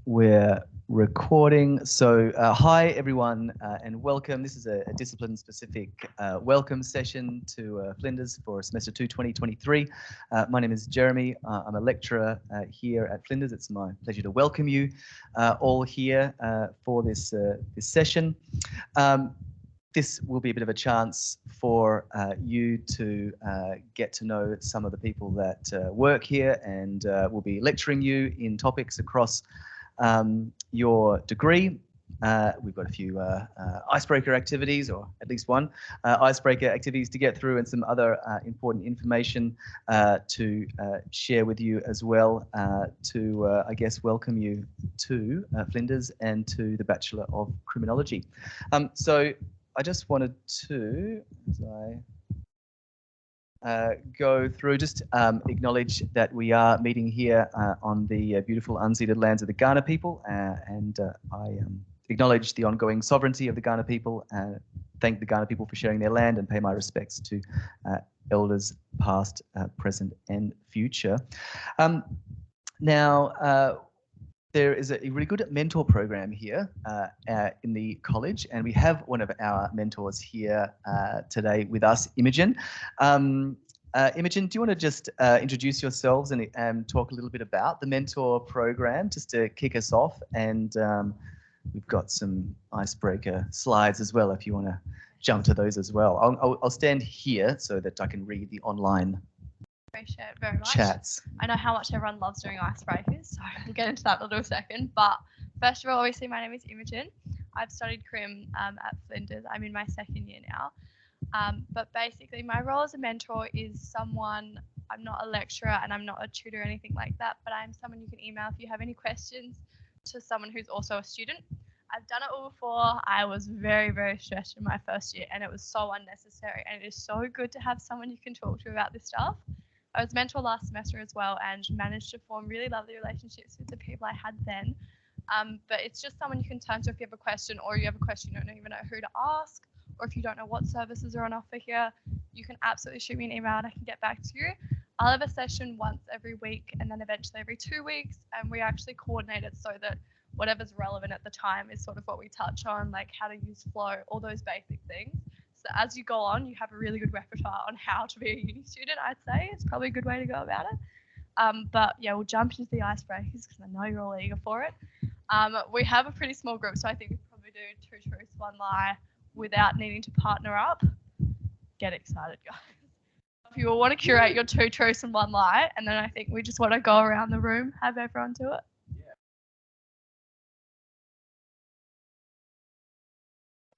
We're recording. So hi everyone and welcome. This is a discipline-specific welcome session to Flinders for semester 2 2023. My name is Jeremy. I'm a lecturer here at Flinders. It's my pleasure to welcome you all here for this session. This will be a bit of a chance for you to get to know some of the people that work here, and we'll be lecturing you in topics across your degree. We've got a few icebreaker activities, or at least one icebreaker activities to get through, and some other important information to share with you as well, to I guess welcome you to Flinders and to the Bachelor of Criminology. So I just wanted to, as I go through, just acknowledge that we are meeting here on the beautiful unceded lands of the Kaurna people, and I acknowledge the ongoing sovereignty of the Kaurna people, thank the Kaurna people for sharing their land, and pay my respects to elders past, present and future. Now, there is a really good mentor program here in the college, and we have one of our mentors here today with us, Imogen. Imogen, do you want to just introduce yourselves and talk a little bit about the mentor program, just to kick us off? And we've got some icebreaker slides as well, if you want to jump to those as well. I'll stand here so that I can read the online Appreciate it very much. chats. I know how much everyone loves doing icebreakers, so we'll get into that in a little second. But first of all, obviously, my name is Imogen. I've studied Crim at Flinders. I'm in my second year now. But basically, my role as a mentor is someone, I'm not a lecturer and I'm not a tutor or anything like that, but I'm someone you can email if you have any questions to someone who's also a student. I've done it all before. I was very, very stressed in my first year, and it was so unnecessary. And it is so good to have someone you can talk to about this stuff. I was mentor last semester as well, and managed to form really lovely relationships with the people I had then. But it's just someone you can turn to if you have a question, or you have a question you don't even know who to ask, or if you don't know what services are on offer here, you can absolutely shoot me an email and I can get back to you. I'll have a session once every week, and then eventually every 2 weeks, and we actually coordinate it so that whatever's relevant at the time is sort of what we touch on, like how to use flow, all those basic things. So as you go on, you have a really good repertoire on how to be a uni student, I'd say. It's probably a good way to go about it. But yeah, we'll jump into the icebreakers because I know you're all eager for it. We have a pretty small group, so I think we probably do 2 truths, 1 lie without needing to partner up. Get excited, guys. If you all want to curate your 2 truths and 1 lie, and then I think we just want to go around the room, have everyone do it.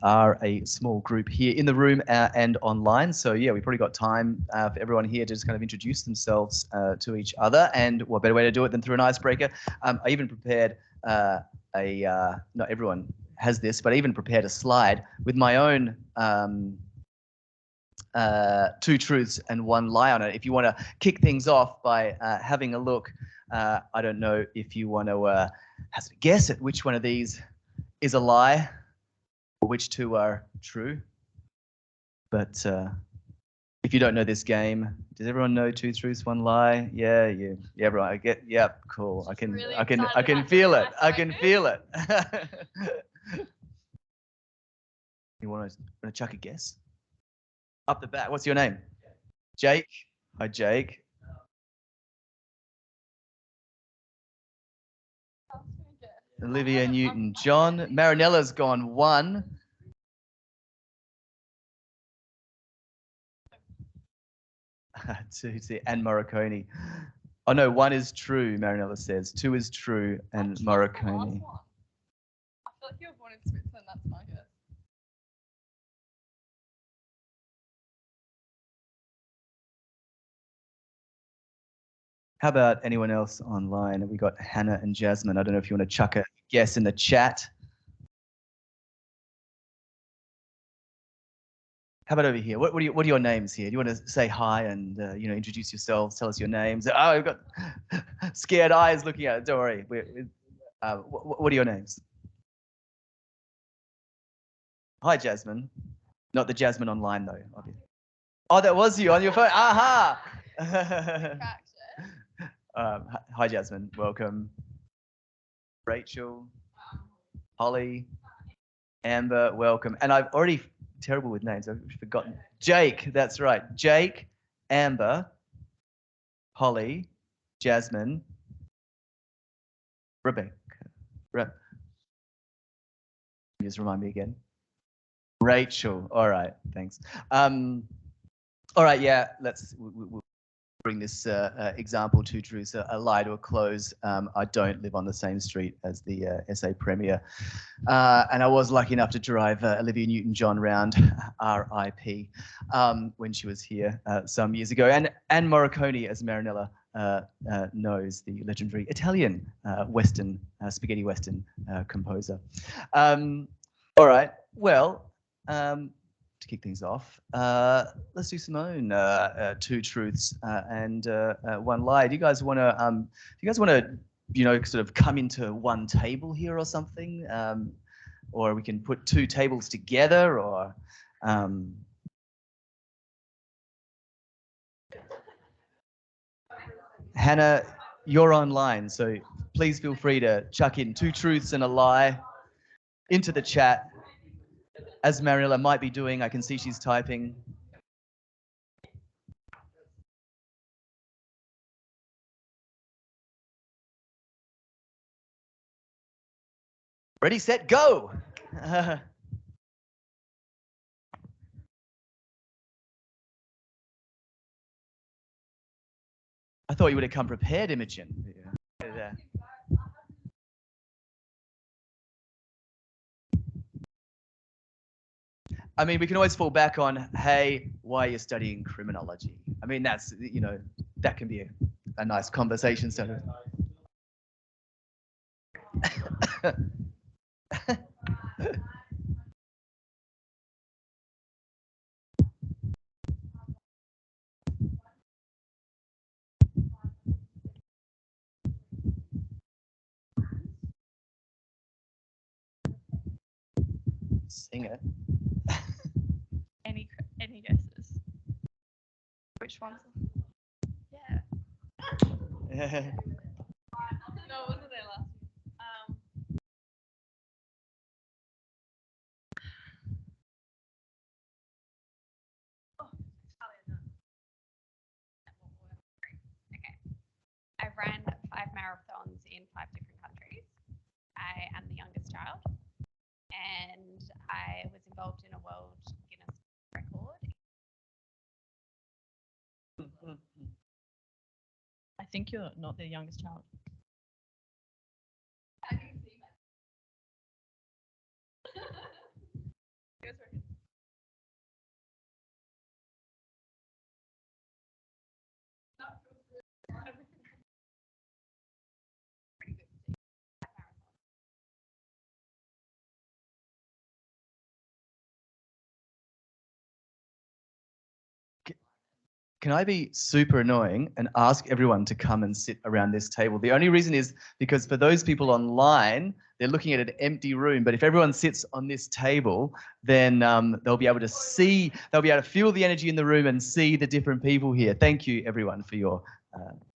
Are a small group here in the room and online. So yeah, we've probably got time for everyone here to just kind of introduce themselves to each other, and what better way to do it than through an icebreaker. I even prepared not everyone has this, but I even prepared a slide with my own 2 truths and 1 lie on it. If you want to kick things off by having a look, I don't know if you want to hazard a guess at which one of these is a lie, which 2 are true. But if you don't know this game, does everyone know 2 truths, 1 lie? Yeah, everyone. I get. Yep, cool. I can feel it. I can feel it. You want to chuck a guess? Up the back. What's your name? Jake. Hi, Jake. Olivia Newton-John. Marinella's gone 1. And Morricone. Oh no, 1 is true, Marinella says. 2 is true, and Morricone. I feel like you were born in Switzerland, that's my guess. How about anyone else online? We got Hannah and Jasmine. I don't know if you want to chuck a guess in the chat. How about over here? What are your names here? Do you want to say hi and introduce yourselves? Tell us your names. Oh, we've got scared eyes looking at it. Don't worry. What are your names? Hi, Jasmine. Not the Jasmine online though. Oh, that was you on your phone. Aha! Hi, Jasmine. Welcome. Rachel, Holly, Amber, welcome. And I've already terrible with names. I've forgotten. Jake, that's right. Jake, Amber, Holly, Jasmine, Rebecca. Just remind me again. Rachel. All right, thanks. All right, yeah. We'll bring this example to truth, a lie to a close. I don't live on the same street as the SA Premier. And I was lucky enough to drive Olivia Newton-John round, RIP, when she was here some years ago. And Anne Morricone, as Marinella knows, the legendary Italian Western, spaghetti Western composer. All right, well, to kick things off, let's do Simone. Two truths and one lie. Do you guys want to, sort of come into one table here or something? Or we can put two tables together, or Hannah, you're online, so please feel free to chuck in two truths and a lie into the chat, as Mariella might be doing. I can see she's typing. Ready, set, go! I thought you would have come prepared, Imogen. Yeah. I mean, we can always fall back on, hey, why are you studying criminology? I mean, that's, that can be a nice conversation starter. Sing it. Any guesses? Which ones? Yeah. No, it wasn't there last year. Okay. I ran 5 marathons in 5 different countries. I am the youngest child, and I was involved in a World Guinness record. I think you're not the youngest child. Can I be super annoying and ask everyone to come and sit around this table? The only reason is because for those people online, they're looking at an empty room. But if everyone sits on this table, then they'll be able to see, they'll be able to feel the energy in the room and see the different people here. Thank you, everyone, for your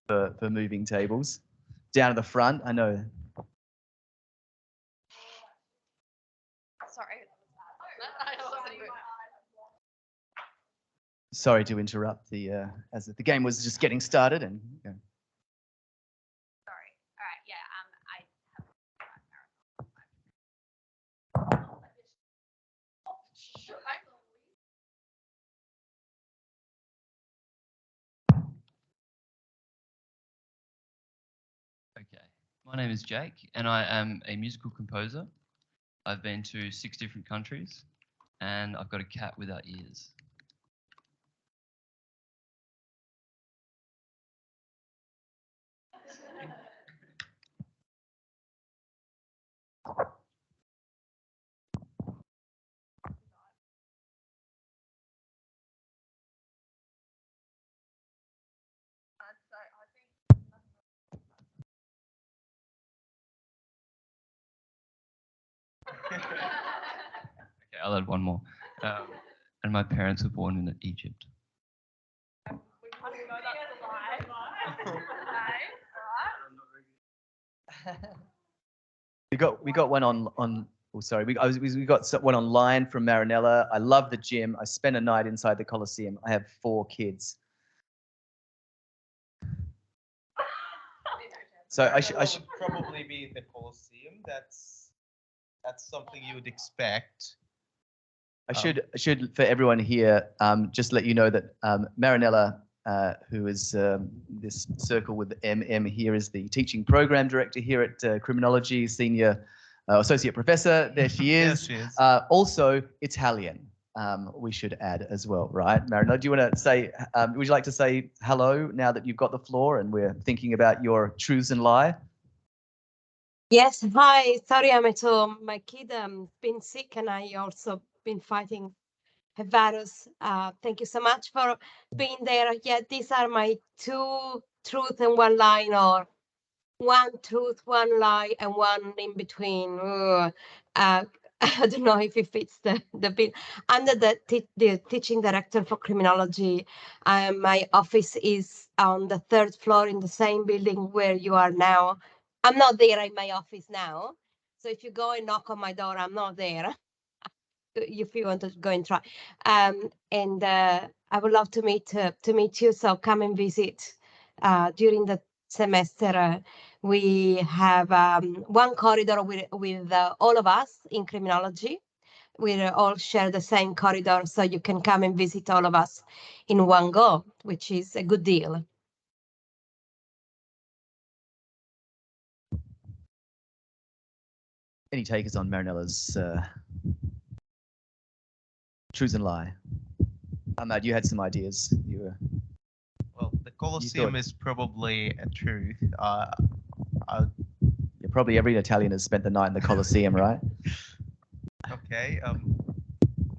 for moving tables down to the front. I know. Sorry. Sorry to interrupt as the game was just getting started and. Sorry. All right. Yeah. I have. Okay, my name is Jake and I am a musical composer. I've been to 6 different countries and I've got a cat without ears. Okay, I'll add one more. And my parents were born in Egypt. We got one on. Oh, sorry. We got one online from Marinella. I love the gym. I spent a night inside the Coliseum. I have 4 kids. So I should probably be the Colosseum. That's something you would expect. I should for everyone here just let you know that Marinella, who is this circle with MM here, is the teaching program director here at Criminology, senior associate professor. There she is. Yes, she is. Also Italian. We should add as well, right? Marinella, do you want to say? Would you like to say hello now that you've got the floor and we're thinking about your truths and lie? Yes, hi. Sorry, I'm at home. My kid been sick, and I also been fighting a virus. Thank you so much for being there. Yeah, these are my 2 truth and 1 lie, or 1 truth, 1 lie, and 1 in between. I don't know if it fits the bill. Under the teaching director for criminology, my office is on the 3rd floor in the same building where you are now. I'm not there in my office now. So if you go and knock on my door, I'm not there. If you want to go and try. And I would love to meet you. So come and visit during the semester. We have 1 corridor with all of us in criminology. We all share the same corridor, so you can come and visit all of us in 1 go, which is a good deal. Any takers on Marinella's truths and lie? Ahmad, you had some ideas. You were. Well, the Colosseum is probably a truth. Yeah, probably every Italian has spent the night in the Colosseum, right? Okay.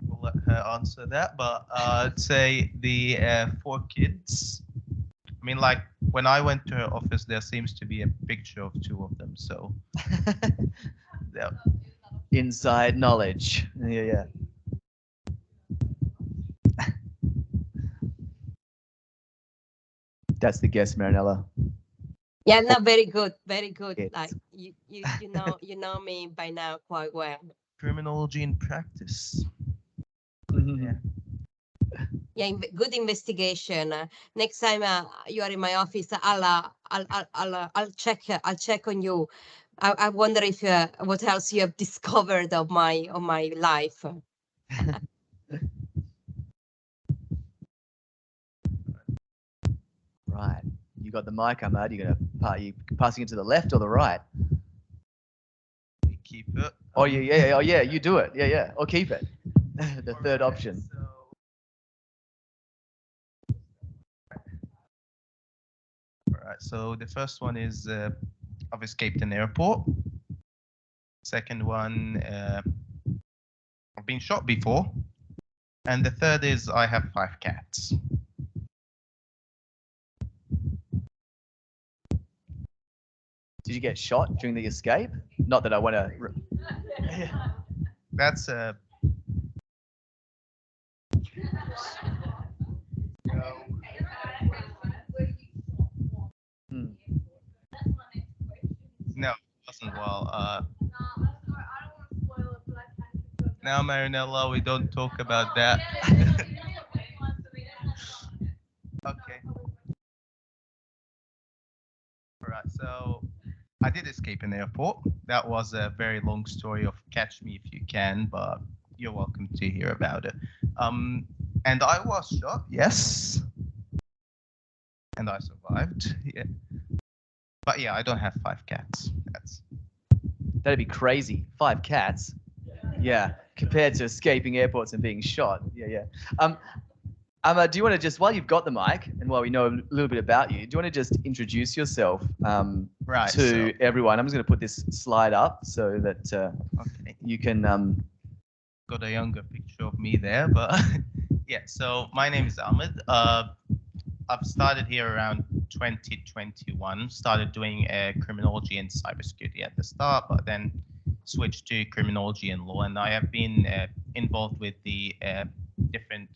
We'll let her answer that, but I'd say the 4 kids. I mean, like when I went to her office, there seems to be a picture of 2 of them. So, yeah. Inside knowledge. Yeah. That's the guess, Marinella. Yeah, no, very good, very good. Yes. Like you know me by now quite well. Criminology in practice. Yeah. Yeah, good investigation. Next time you are in my office, I'll check on you. I wonder if what else you have discovered of my life. Right. You got the mic, Ahmad. You're gonna passing it to the left or the right? We keep it. Oh yeah. Oh yeah. You do it. Yeah. Or keep it. The third Alright, option. Alright, so the first one is I've escaped an airport. Second one, I've been shot before. And the third is I have 5 cats. Did you get shot during the escape? Not that I want to. That's no, it wasn't well. Now, Marinella, we don't talk about that. Okay. All right. So I did escape an airport. That was a very long story of catch me if you can, but you're welcome to hear about it. And I was shot, yes. And I survived. Yeah. But yeah, I don't have 5 cats. That'd be crazy. 5 cats. Yeah. Compared to escaping airports and being shot. Yeah. Amma, do you want to just, while you've got the mic and while we know a little bit about you, do you want to just introduce yourself to everyone? I'm just going to put this slide up so that Okay. you can. Got a younger picture of me there, but yeah. So my name is Ahmed. I've started here around 2021. Started doing criminology and cybersecurity at the start, but then switched to criminology and law. And I have been involved with the different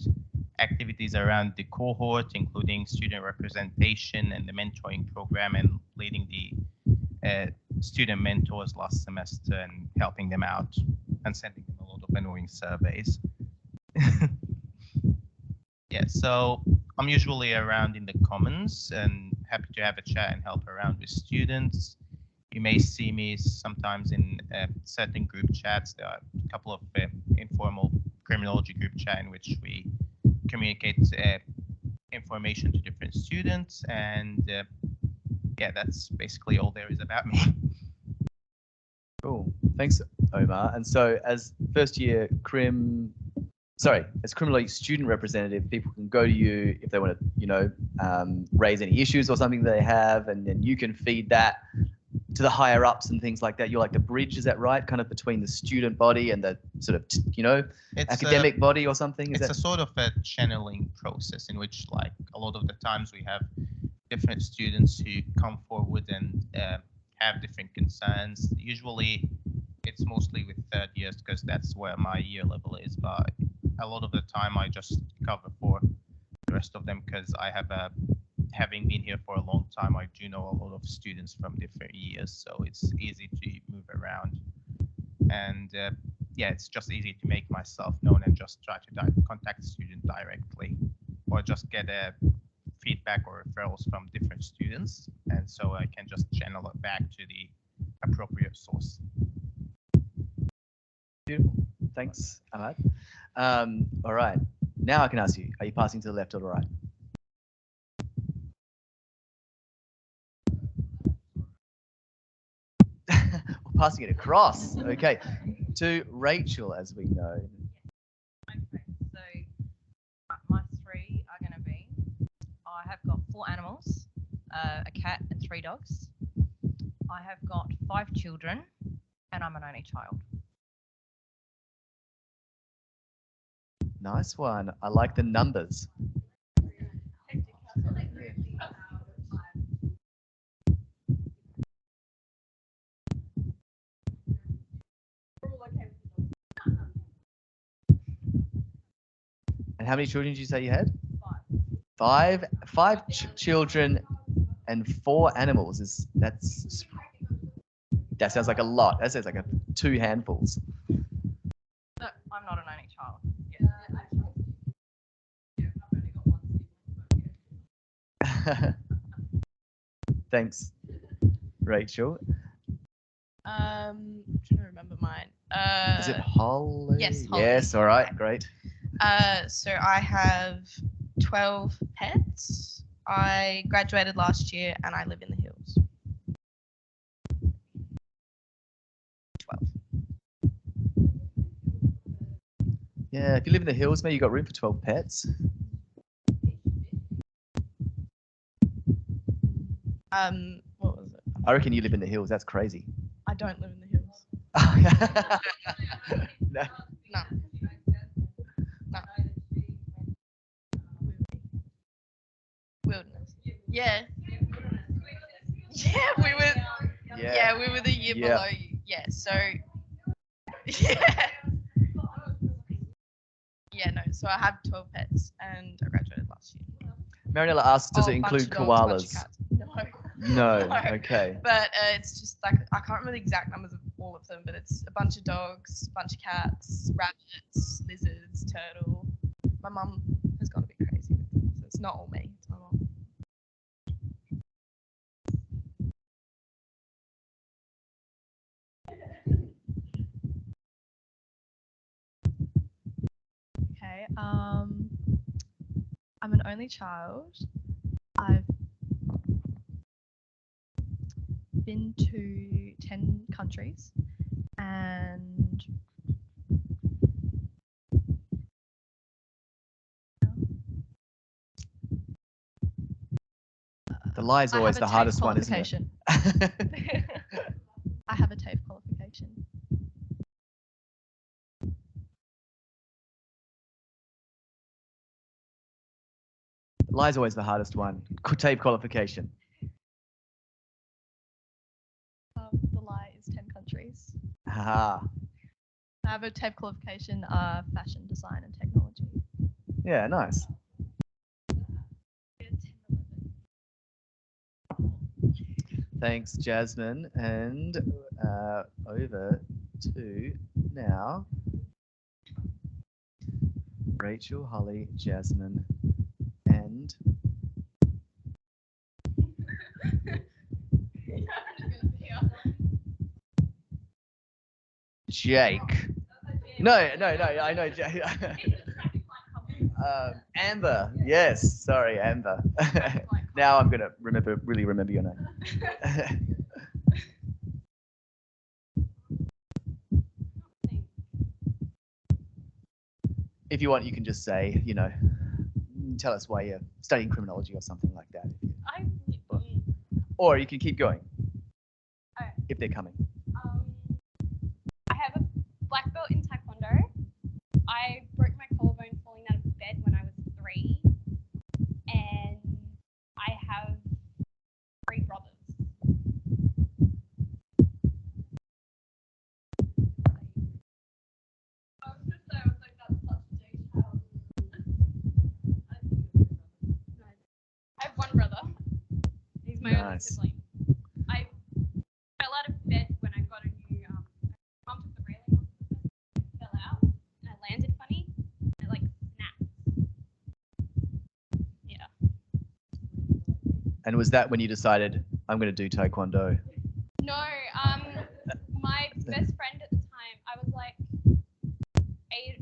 activities around the cohort, including student representation and the mentoring program, and leading the student mentors last semester and helping them out and sending them a lot of annoying surveys. Yeah, so I'm usually around in the Commons and happy to have a chat and help around with students. You may see me sometimes in certain group chats. There are a couple of informal criminology group chat in which we communicate information to different students. And yeah, that's basically all there is about me. Cool. Thanks, Omar. And so as first year as criminology student representative, people can go to you if they want to, raise any issues or something they have, and then you can feed that to the higher ups and things like that. You're like the bridge, is that right? Kind of between the student body and the sort of, It's academic body or something? It's a sort of a channeling process in which, like, a lot of the times we have different students who come forward and have different concerns. Usually it's mostly with third years because that's where my year level is, but a lot of the time I just cover for the rest of them because I have having been here for a long time, I do know a lot of students from different years, so it's easy to move around. And yeah, it's just easy to make myself known and just try to contact the student directly, or just get a feedback or referrals from different students, and so I can just channel it back to the appropriate source. Beautiful. Thanks, Ahmad. All right. Now I can ask you, are you passing to the left or the right? We're passing it across. Okay. To Rachel, as we know. Okay, so my three are going to be, I have got 4 animals, a cat and 3 dogs. I have got 5 children, and I'm an only child. Nice one. I like the numbers. And how many children did you say you had? 5. Five children and 4 animals. That sounds like a lot. That sounds like 2 handfuls. No, I'm not an only child. Thanks, Rachel. I'm trying to remember mine. Is it Holly? Yes, Holly. Yes, all right, great. So I have 12 pets. I graduated last year and I live in the hills. 12. Yeah, if you live in the hills, maybe you got room for 12 pets. What was it? I reckon you live in the hills. That's crazy. I don't live in the hills. No. No. No. Wilderness. Yeah. Yeah, we were. Yeah, we were the year below you. Yeah, so. Yeah. Yeah, no. So I have 12 pets, and I graduated last year. Marinella asks, does it Bunch include of dogs, bunch of koalas? cats. No. No. No. Okay. But it's just like I can't remember the exact numbers of all of them, but it's a bunch of dogs, a bunch of cats, rabbits, lizards, turtle. My mum has gone a bit crazy with them, so it's not all me. It's my mum. Okay. I'm an only child. I've been to 10 countries and The lie is always the hardest one, isn't it? I have a TAFE qualification. Lie is always the hardest one. TAFE qualification. The lie is 10 countries. Haha. I have a TAFE qualification, fashion design and technology. Yeah, nice. Thanks, Jasmine. And over to now Rachel, Holly, Jasmine, and Jake. No, I know Jake. Amber. Yes, sorry, Amber. Now I'm gonna really remember your name. If you want, you can just say, tell us why you're studying criminology or something like that. Or you can keep going. If they're coming. I have a black belt in Taekwondo. I broke my collarbone falling out of bed when I was 3. And I have 3 brothers. I have 1 brother. He's my only Nice. sibling. I fell out of bed when I got a new mum took the railing off the bed, fell out, and I landed funny, and it like snapped. Yeah. And was that when you decided, I'm going to do Taekwondo? No, my best friend at the time, I was like 8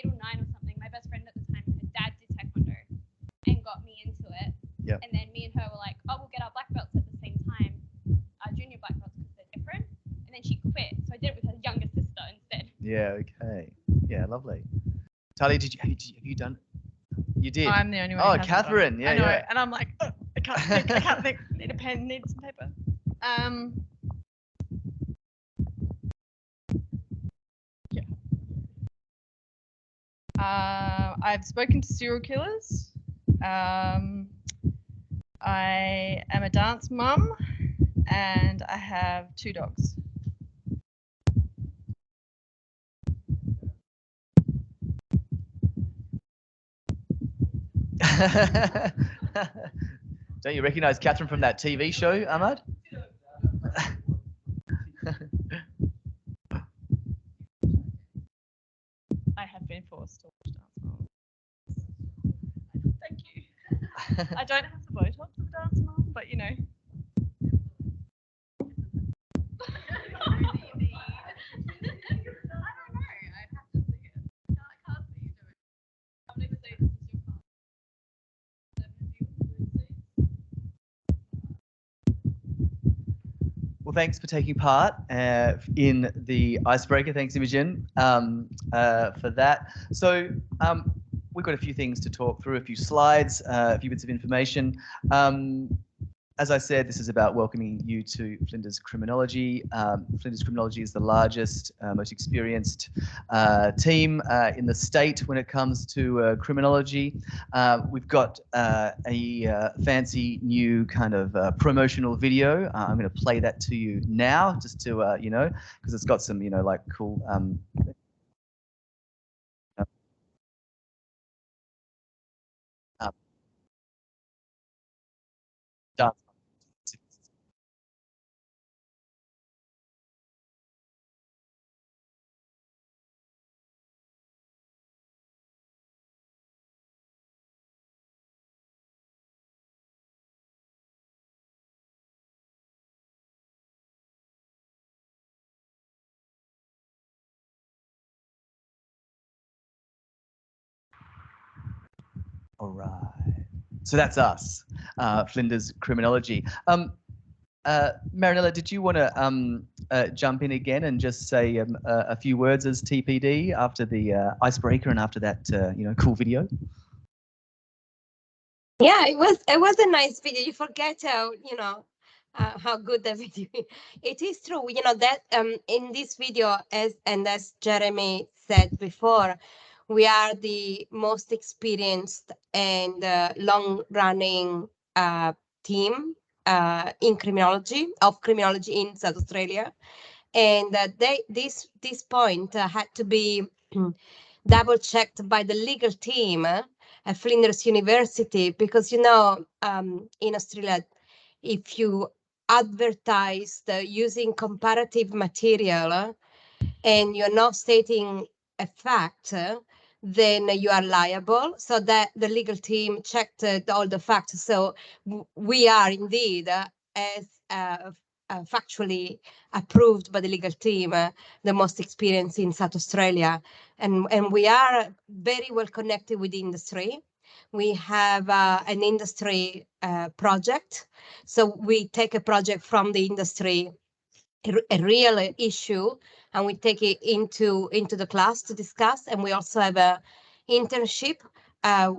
or 9 or something. My best friend at the time, her dad did Taekwondo and got me into it. Yep. And then me and her were like, oh, we'll get our black belts at the same time, our junior black belts because they're different. And then she quit, so I did it with her younger sister instead. Yeah, okay. Yeah, lovely. Tali, have you done? You did? I'm the only one. Oh, who hasn't done it. Catherine, yeah, I know, yeah. and I'm like, oh, I can't think. Need a pen. Need some paper. Yeah. I've spoken to serial killers. I am a dance mum, and I have 2 dogs. Don't you recognize Catherine from that TV show, Ahmad? I have been forced to watch Dance Mom. Thank you. I don't have the Botox of Dance Mom, but you know. Well, thanks for taking part in the icebreaker. Thanks, Imogen, for that. So we've got a few things to talk through, a few slides, a few bits of information. As I said, this is about welcoming you to Flinders Criminology. Flinders Criminology is the largest, most experienced team in the state when it comes to criminology. We've got a fancy new kind of promotional video. I'm going to play that to you now, just to, because it's got some, like cool dance. All right. So that's us, Flinders Criminology. Marinella, did you want to jump in again and just say a few words as TPD after the icebreaker and after that, cool video? Yeah, it was a nice video. You forget how good the video is. It is true, that in this video, as Jeremy said before, we are the most experienced and long-running team in criminology in South Australia, and this point had to be double checked by the legal team at Flinders University, because in Australia, if you advertised using comparative material and you're not stating a fact, then you are liable. So that the legal team checked all the facts. So we are indeed, as factually approved by the legal team, the most experienced in South Australia. And we are very well connected with the industry. We have an industry project. So we take a project from the industry, a real issue, and we take it into the class to discuss. And we also have a internship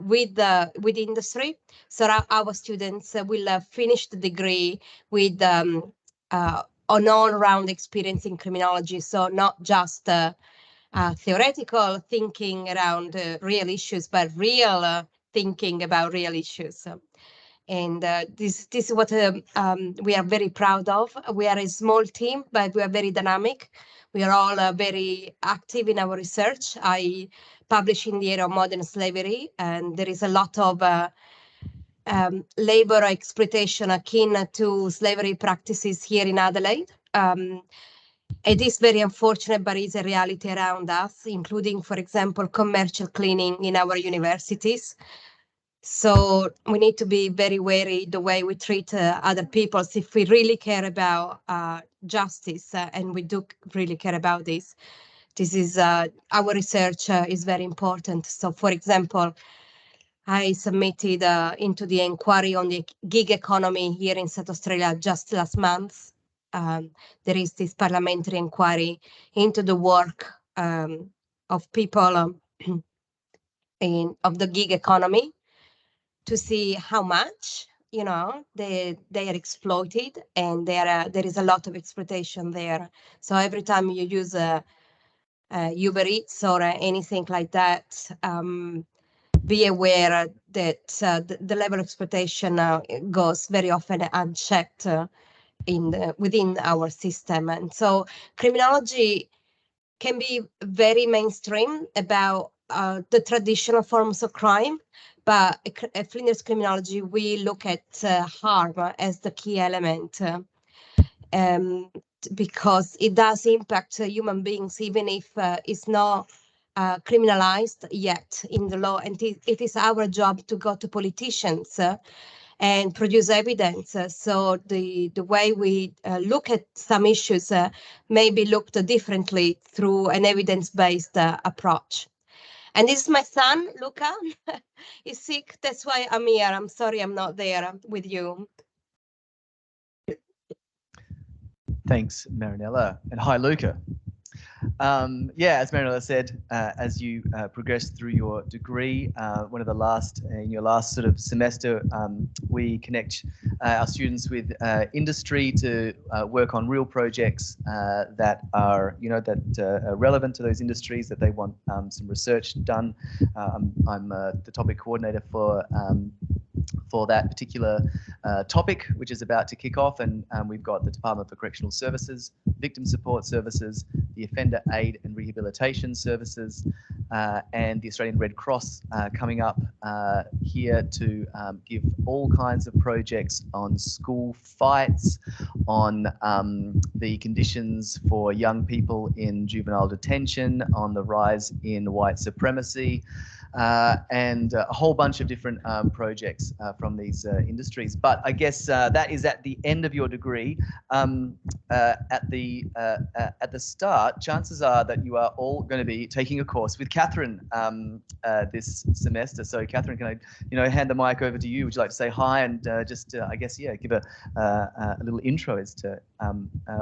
with the industry. So our students will finish the degree with an all-round experience in criminology. So not just theoretical thinking around real issues, but real thinking about real issues. And this is what we are very proud of. We are a small team, but we are very dynamic. We are all very active in our research. I publish in the area of modern slavery, and there is a lot of labor exploitation akin to slavery practices here in Adelaide. It is very unfortunate, but it's a reality around us, including, for example, commercial cleaning in our universities. So we need to be very wary the way we treat other people if we really care about justice, and we do really care about this. This is our research is very important. So, for example, I submitted into the inquiry on the gig economy here in South Australia just last month. There is this parliamentary inquiry into the work of people of the gig economy, to see how much they are exploited, and there is a lot of exploitation there. So every time you use Uber Eats or anything like that, be aware that the level of exploitation goes very often unchecked within our system. And so criminology can be very mainstream about the traditional forms of crime, but at Flinders Criminology, we look at harm as the key element, because it does impact human beings, even if it's not criminalized yet in the law. And it is our job to go to politicians and produce evidence. So the way we look at some issues may be looked differently through an evidence-based approach. And this is my son, Luca. He's sick. That's why I'm here. I'm sorry I'm not there with you. Thanks, Marinella. And hi, Luca. Yeah, as Marinella said, as you progress through your degree, in your last sort of semester, we connect our students with industry to work on real projects that are, are relevant to those industries, that they want some research done. I'm the topic coordinator for that particular topic, which is about to kick off. And we've got the Department for Correctional Services, Victim Support Services, the Offender Aid and Rehabilitation Services, and the Australian Red Cross coming up here to give all kinds of projects on school fights, on the conditions for young people in juvenile detention, on the rise in white supremacy, and a whole bunch of different projects from these industries. But I guess that is at the end of your degree. At the start, chances are that you are all going to be taking a course with Catherine this semester. So Catherine, can I hand the mic over to you? Would you like to say hi and just I guess give a little intro as to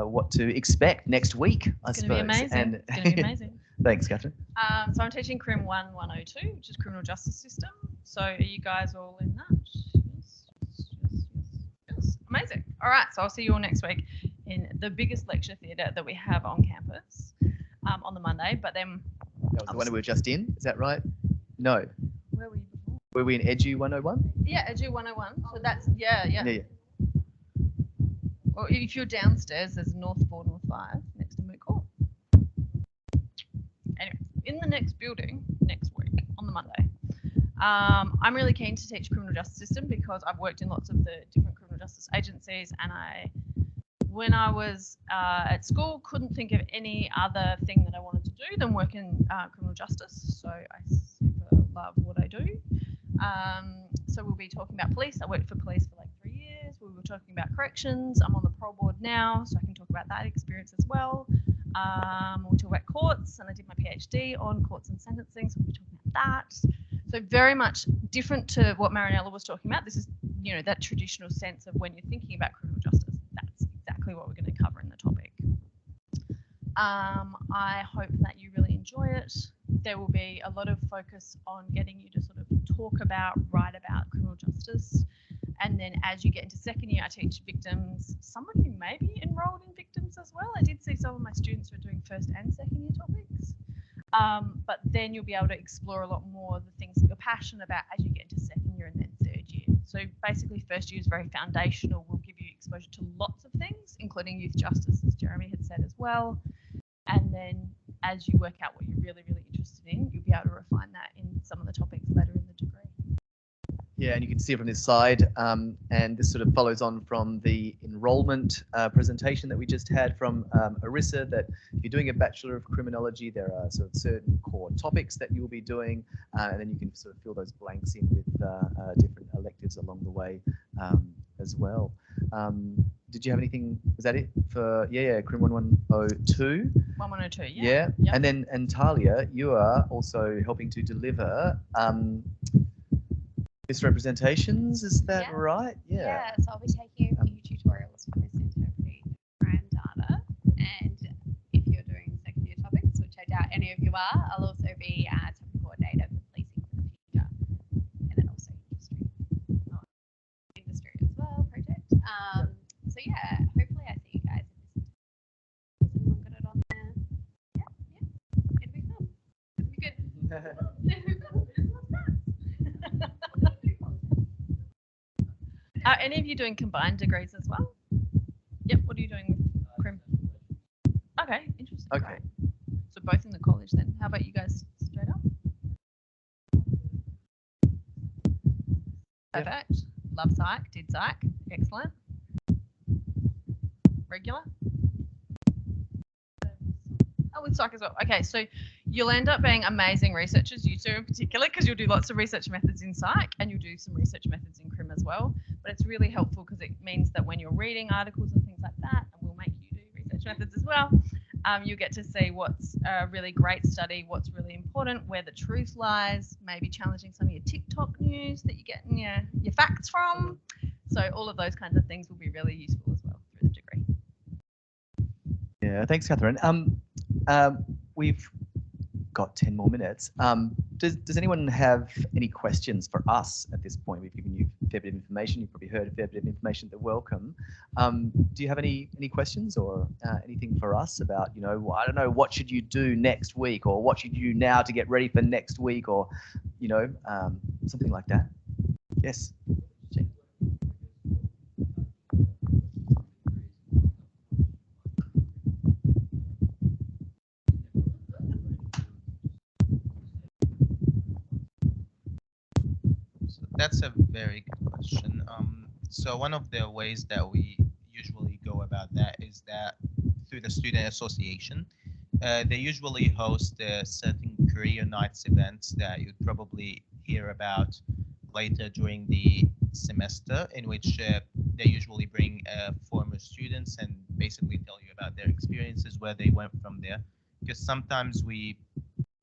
what to expect next week? It's going to be amazing. It's going to be amazing. Thanks, Catherine. So I'm teaching Crim 1102, which is Criminal Justice System. So are you guys all in that? Yes. Amazing. All right, so I'll see you all next week in the biggest lecture theatre that we have on campus on the Monday. But then that was the one we were just in, is that right? No. Where were you before? Were we in Edu 101? Yeah, Edu 101. So that's, yeah. Or if you're downstairs, there's North 4, North 5 next to Moot Court. Anyway, in the next building next week on the Monday, I'm really keen to teach criminal justice system because I've worked in lots of the different criminal justice agencies, and I when I was at school, couldn't think of any other thing that I wanted to do than work in criminal justice. So I super love what I do. So we'll be talking about police. I worked for police for like 3 years. We were talking about corrections. I'm on the parole board now, so I can talk about that experience as well. We'll talk about courts, and I did my PhD on courts and sentencing, so we'll be talking about that. So very much different to what Marinella was talking about. This is, you know, that traditional sense of when you're thinking about criminal justice. That's exactly what we're going to cover in the topic. I hope that you really enjoy it. There will be a lot of focus on getting you to sort of talk about, write about criminal justice. And then as you get into second year, I teach victims. Some of you may be enrolled in victims as well. I did see some of my students who are doing first and second year topics. But then you'll be able to explore a lot more of the things that you're passionate about as you get into second year and then third year. So basically first year is very foundational. We'll give you exposure to lots of things, including youth justice, as Jeremy had said as well. And then as you work out what you're really, really interested in, you'll be able to refine that in some of the topics later in the degree. Yeah, and you can see it from this side, and this sort of follows on from the enrolment presentation that we just had from Arissa, that if you're doing a Bachelor of Criminology, there are sort of certain core topics that you will be doing, and then you can sort of fill those blanks in with different electives along the way as well. Did you have anything? Was that it for? Yeah, Crim 1102. 1102, Yeah. Yep. And then Talia, you are also helping to deliver misrepresentations. Is that Yeah. right? Yeah, so I'll be taking a few tutorials for misinterpreting crime data, and if you're doing second year topics, which I doubt any of you are, I'll also be topic coordinator for policing for the future, and then also industry as well project. So yeah, hopefully I see you guys. Has anyone got it on there? Yeah, it'll be fun. It'll be good. Are any of you doing combined degrees as well? Yep, what are you doing with Crim? Okay, interesting. Okay. Great. So both in the college then. How about you guys straight up? Yep. Perfect. Love psych, did psych. Excellent. Regular? Oh, with psych as well. Okay, so you'll end up being amazing researchers, you two in particular, because you'll do lots of research methods in psych and you'll do some research methods in Crim as well. But it's really helpful because it means that when you're reading articles and things like that, and we'll make you do research methods as well, you get to see what's a really great study, what's really important, where the truth lies, maybe challenging some of your TikTok news that you're getting your facts from. So all of those kinds of things will be really useful as well through the degree. Yeah, thanks, Catherine. We've got 10 more minutes. Does anyone have any questions for us at this point? We've given you a fair bit of information. You've probably heard a fair bit of information at the welcome. Do you have any questions or anything for us about, you know, I don't know, what should you do next week, or what should you do now to get ready for next week, or, you know, something like that? Yes. That's a very good question. So one of the ways that we usually go about that is that through the student association. They usually host certain career nights events that you'd probably hear about later during the semester, in which they usually bring former students and basically tell you about their experiences, where they went from there. Because sometimes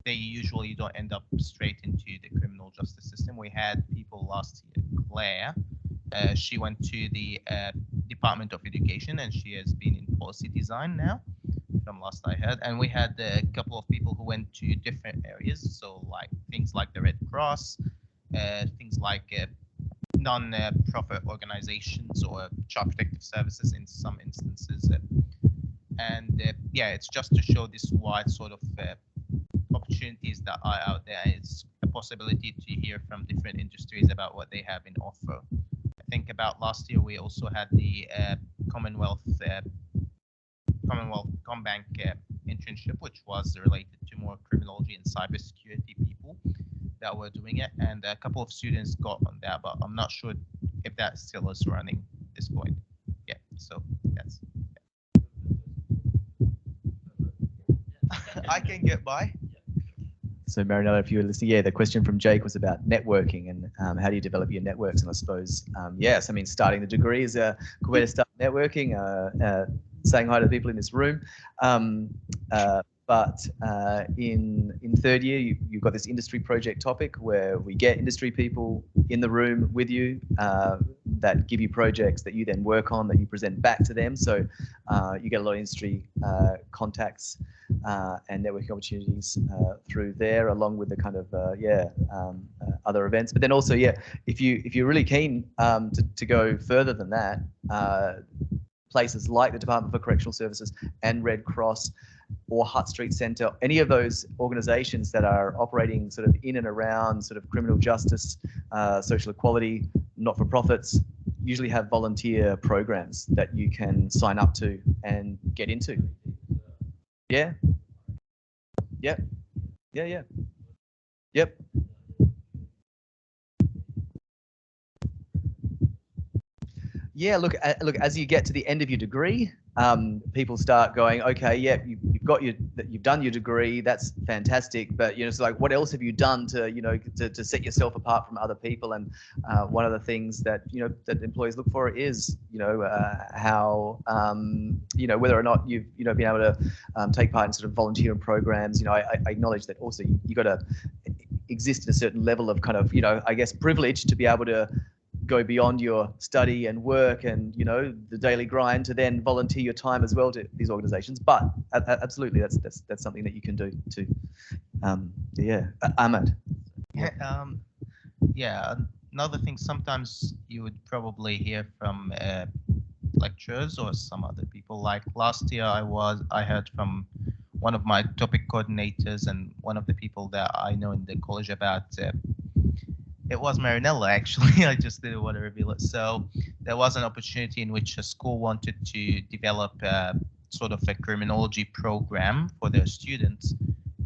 they usually don't end up straight into the criminal justice system. We had people last year, Claire. She went to the Department of Education, and she has been in policy design now, from last I heard. And we had a couple of people who went to different areas, so like things like the Red Cross, things like non-profit organizations or child protective services in some instances. Yeah, it's just to show this wide sort of opportunities that are out there. It's a possibility to hear from different industries about what they have in offer. I think about last year we also had the Commonwealth Combank internship, which was related to more criminology and cybersecurity people that were doing it, and a couple of students got on that, but I'm not sure if that still is running at this point. Yeah, so that's I can get by. So Marinella, if you were listening, yeah, the question from Jake was about networking and how do you develop your networks? And I suppose, yes, I mean, starting the degree is a good way to start networking, saying hi to the people in this room. But in third year, you've got this industry project topic where we get industry people in the room with you that give you projects that you then work on, that you present back to them. So you get a lot of industry contacts and networking opportunities through there, along with the kind of other events. But then also, yeah, if you're really keen to go further than that, places like the Department for Correctional Services and Red Cross or Hutt Street Centre, any of those organisations that are operating sort of in and around sort of criminal justice, social equality, not-for-profits, usually have volunteer programs that you can sign up to and get into. Yeah. Yep. Yeah. Yep. Yeah, look, as you get to the end of your degree, people start going, okay, yeah, you've done your degree, that's fantastic, but it's like, what else have you done to to set yourself apart from other people? And one of the things that that employees look for is how whether or not you've been able to take part in sort of volunteering programs. I acknowledge that also you got to exist at a certain level of kind of I guess privilege to be able to go beyond your study and work and the daily grind to then volunteer your time as well to these organizations. But absolutely, that's something that you can do too. Ahmed. Yeah, another thing, sometimes you would probably hear from lecturers or some other people. Like last year, I heard from one of my topic coordinators and one of the people that I know in the college about it was Marinella, actually. I just didn't want to reveal it. So there was an opportunity in which a school wanted to develop sort of a criminology program for their students,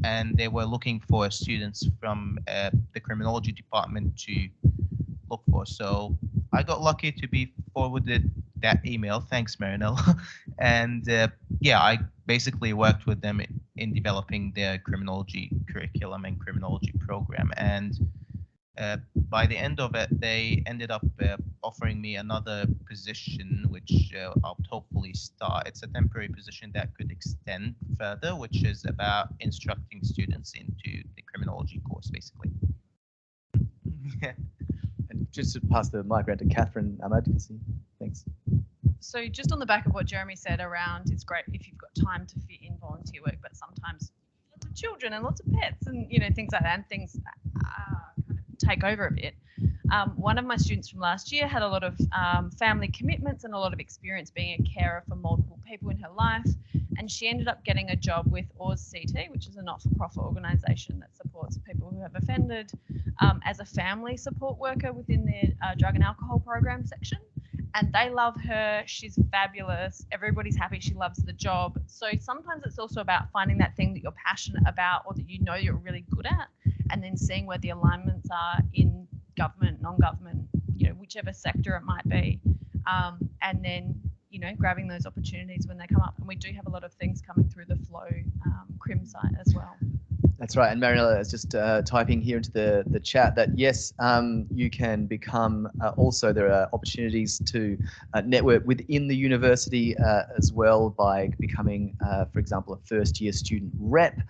and they were looking for students from the criminology department to look for. So I got lucky to be forwarded that email. Thanks, Marinella. And yeah, I basically worked with them in developing their criminology curriculum and criminology program. And by the end of it, they ended up offering me another position, which I'll hopefully start. It's a temporary position that could extend further, which is about instructing students into the criminology course, basically. Yeah. And just to pass the mic around to Catherine, Ahmed, thanks. So just on the back of what Jeremy said around, it's great if you've got time to fit in volunteer work, but sometimes lots of children and lots of pets and things like that, and things kind of take over a bit. One of my students from last year had a lot of family commitments and a lot of experience being a carer for multiple people in her life, and she ended up getting a job with AusCT, which is a not-for-profit organisation that supports people who have offended, as a family support worker within their drug and alcohol program section. And they love her. She's fabulous. Everybody's happy. She loves the job. So sometimes it's also about finding that thing that you're passionate about or that you're really good at, and then seeing where the alignments are in government, non-government, whichever sector it might be, and then grabbing those opportunities when they come up. And we do have a lot of things coming through the Flow Crim site as well. That's right. And Marinella is just typing here into the chat that yes, you can become also there are opportunities to network within the university as well by becoming, for example, a first-year student rep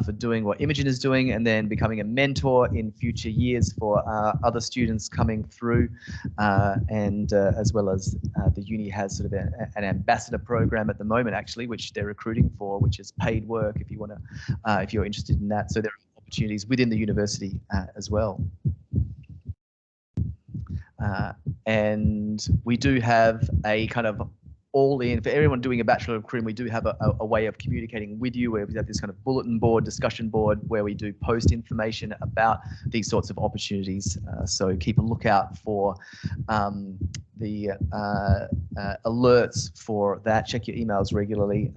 for doing what Imogen is doing, and then becoming a mentor in future years for other students coming through, and as well as the uni has sort of an ambassador program at the moment, actually, which they're recruiting for, which is paid work if you want to, if you're interested in that. So there are opportunities within the university as well. And we do have a kind of all-in, for everyone doing a Bachelor of Crim, we do have a way of communicating with you, where we have this kind of bulletin board, discussion board, where we do post information about these sorts of opportunities. So keep a lookout for the alerts for that. Check your emails regularly.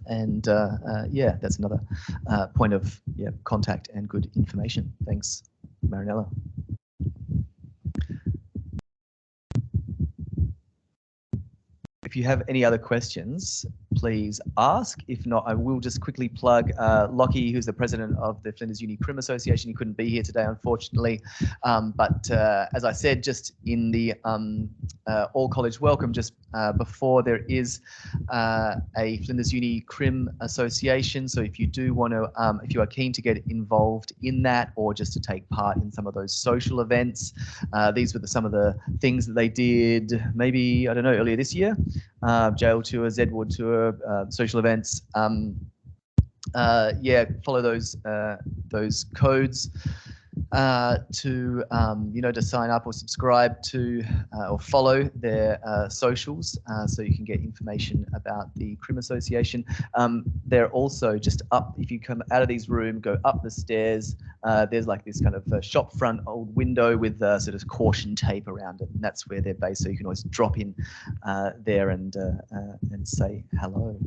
And yeah, that's another point of contact and good information. Thanks, Marinella. If you have any other questions, please ask. If not, I will just quickly plug Lockie, who's the president of the Flinders Uni Crim Association. He couldn't be here today, unfortunately. But as I said, just in the all college welcome, just before, there is a Flinders Uni Crim Association. So if you do want to, if you are keen to get involved in that, or just to take part in some of those social events, these were some of the things that they did, maybe, I don't know, earlier this year. Jail tour, Z-Ward tour, social events. Yeah, follow those codes to to sign up or subscribe to or follow their socials, so you can get information about the Crim Association. They're also just up, if you come out of these rooms, go up the stairs, there's like this kind of shop front old window with sort of caution tape around it, and that's where they're based, so you can always drop in there and say hello.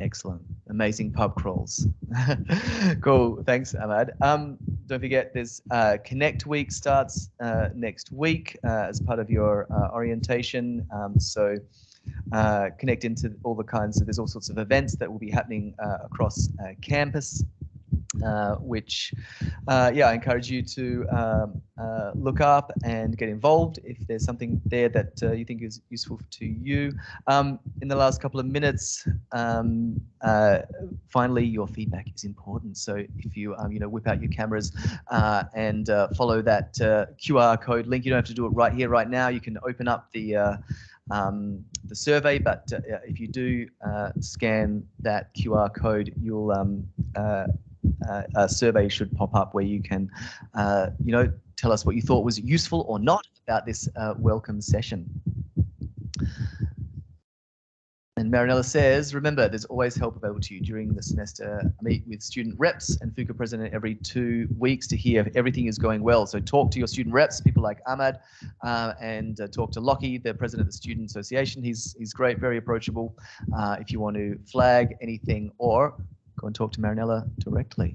Excellent. Amazing pub crawls. Cool. Thanks, Ahmad. Don't forget, there's Connect Week starts next week as part of your orientation. So connect into all the kinds of, there's all sorts of events that will be happening across campus. Which, yeah, I encourage you to look up and get involved if there's something there that you think is useful to you. In the last couple of minutes, finally, your feedback is important. So if you, whip out your cameras and follow that QR code link, you don't have to do it right here, right now. You can open up the survey, but if you do scan that QR code, you'll a survey should pop up where you can, tell us what you thought was useful or not about this welcome session. And Marinella says, remember, there's always help available to you during the semester. I meet with student reps and FUCA president every 2 weeks to hear if everything is going well. So talk to your student reps, people like Ahmad, and talk to Lockie, the president of the Student Association. He's great, very approachable. If you want to flag anything, or go and talk to Marinella directly.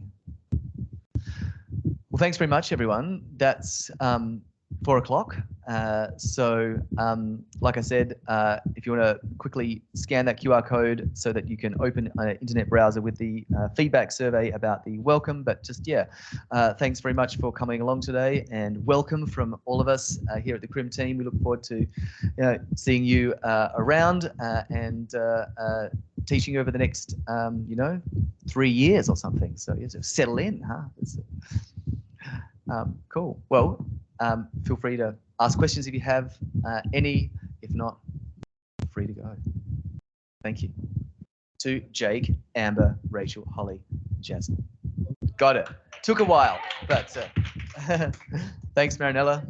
Well, thanks very much, everyone. That's 4 o'clock. So like I said, if you want to quickly scan that QR code so that you can open an internet browser with the feedback survey about the welcome. But just, yeah, thanks very much for coming along today, and welcome from all of us here at the Crim team. We look forward to seeing you around and teaching over the next, 3 years or something. So you have to settle in, huh? Cool. Well, feel free to ask questions if you have any. If not, free to go. Thank you. To Jake, Amber, Rachel, Holly, Jasmine. Got it. Took a while, but thanks, Marinella.